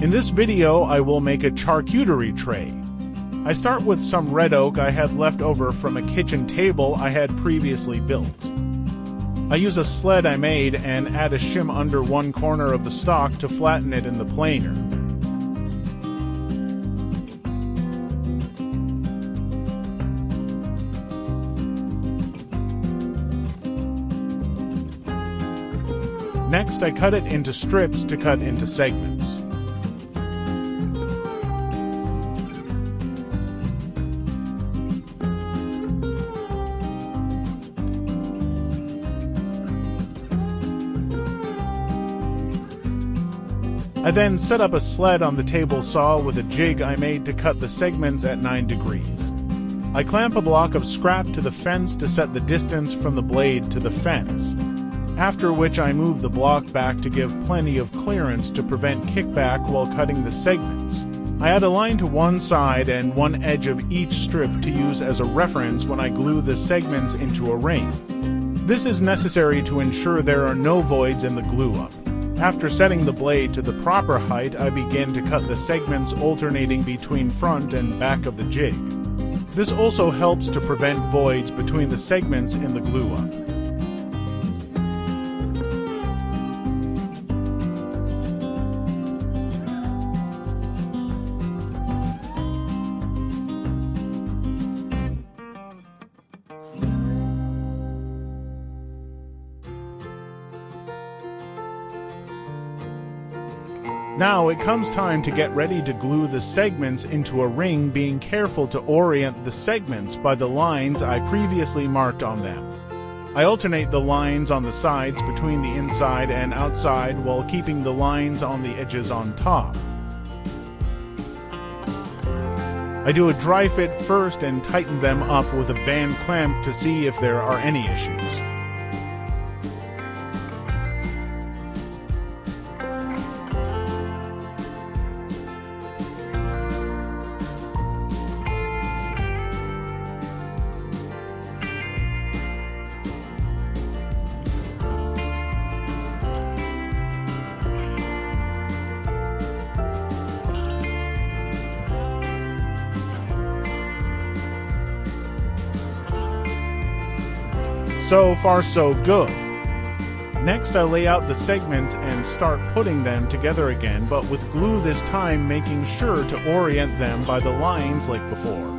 In this video, I will make a charcuterie tray. I start with some red oak I had left over from a kitchen table I had previously built. I use a sled I made and add a shim under one corner of the stock to flatten it in the planer. Next, I cut it into strips to cut into segments. I then set up a sled on the table saw with a jig I made to cut the segments at 9 degrees. I clamp a block of scrap to the fence to set the distance from the blade to the fence, after which I move the block back to give plenty of clearance to prevent kickback while cutting the segments. I add a line to one side and one edge of each strip to use as a reference when I glue the segments into a ring. This is necessary to ensure there are no voids in the glue-up. After setting the blade to the proper height, I begin to cut the segments alternating between front and back of the jig. This also helps to prevent voids between the segments in the glue-up. Now it comes time to get ready to glue the segments into a ring, being careful to orient the segments by the lines I previously marked on them. I alternate the lines on the sides between the inside and outside while keeping the lines on the edges on top. I do a dry fit first and tighten them up with a band clamp to see if there are any issues. So far so good. Next I lay out the segments and start putting them together again, but with glue this time, making sure to orient them by the lines like before.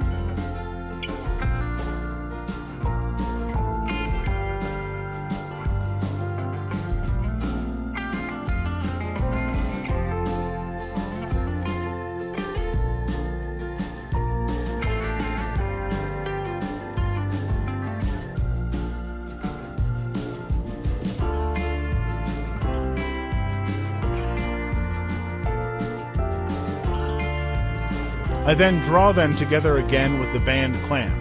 I then draw them together again with the band clamp.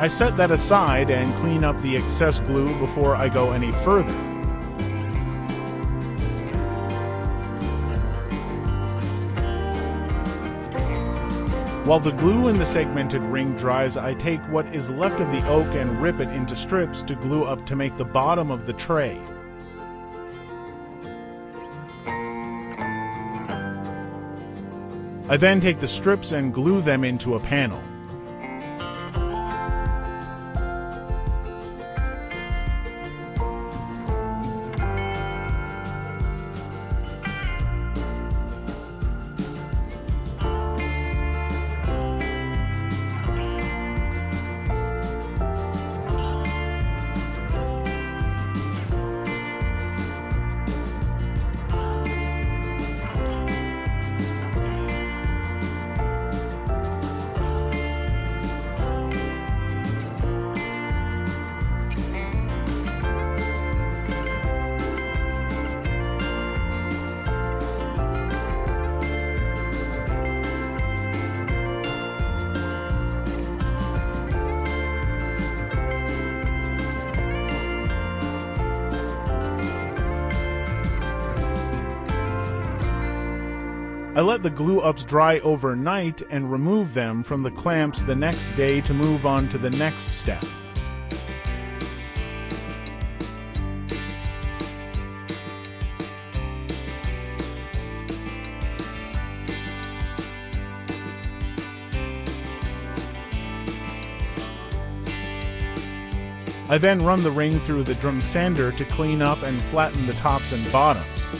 I set that aside and clean up the excess glue before I go any further. While the glue in the segmented ring dries, I take what is left of the oak and rip it into strips to glue up to make the bottom of the tray. I then take the strips and glue them into a panel. I let the glue-ups dry overnight and remove them from the clamps the next day to move on to the next step. I then run the ring through the drum sander to clean up and flatten the tops and bottoms.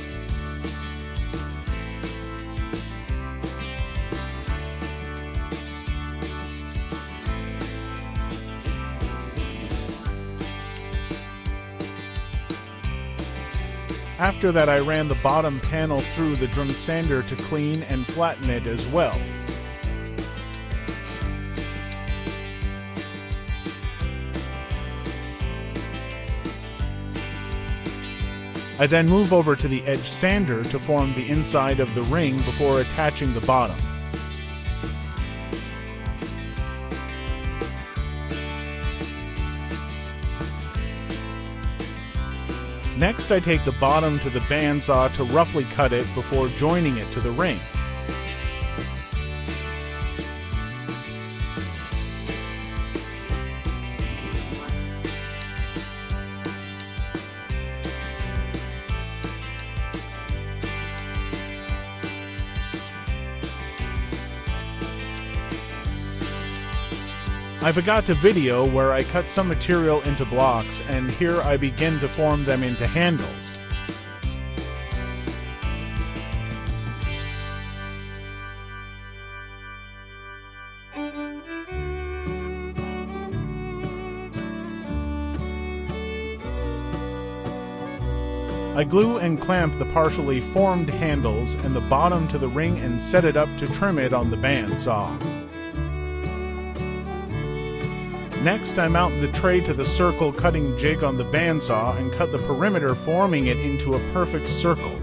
After that, I ran the bottom panel through the drum sander to clean and flatten it as well. I then move over to the edge sander to form the inside of the ring before attaching the bottom. Next, I take the bottom to the bandsaw to roughly cut it before joining it to the ring. I forgot to video where I cut some material into blocks, and here I begin to form them into handles. I glue and clamp the partially formed handles and the bottom to the ring and set it up to trim it on the bandsaw. Next, I mount the tray to the circle cutting jig on the bandsaw and cut the perimeter, forming it into a perfect circle.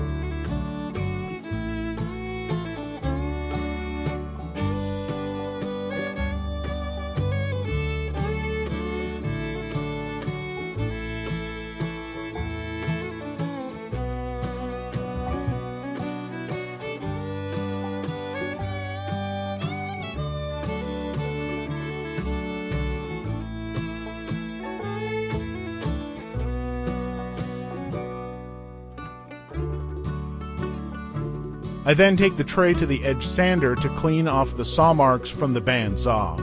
I then take the tray to the edge sander to clean off the saw marks from the bandsaw.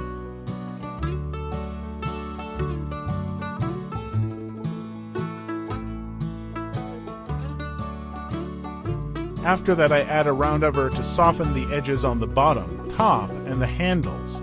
After that, I add a roundover to soften the edges on the bottom, top, and the handles.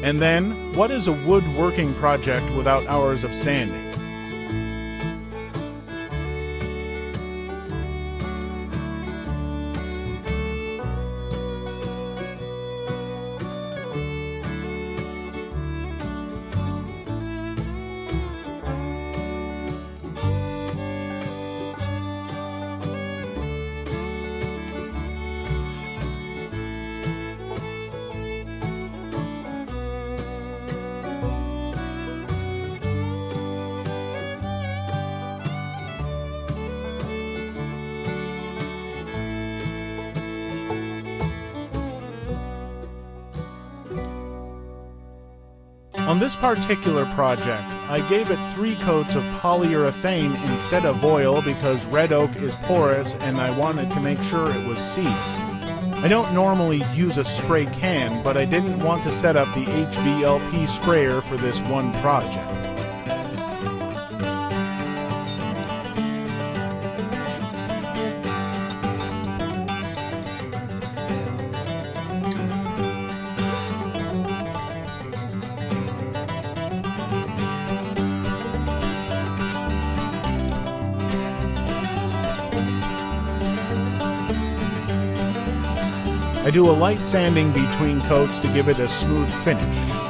And then, what is a woodworking project without hours of sanding? On this particular project, I gave it 3 coats of polyurethane instead of oil because red oak is porous and I wanted to make sure it was sealed. I don't normally use a spray can, but I didn't want to set up the HVLP sprayer for this one project. I do a light sanding between coats to give it a smooth finish.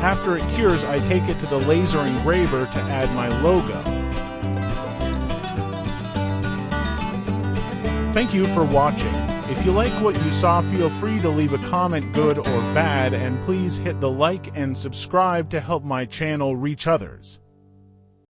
After it cures, I take it to the laser engraver to add my logo. Thank you for watching. If you like what you saw, feel free to leave a comment, good or bad, and please hit the like and subscribe to help my channel reach others.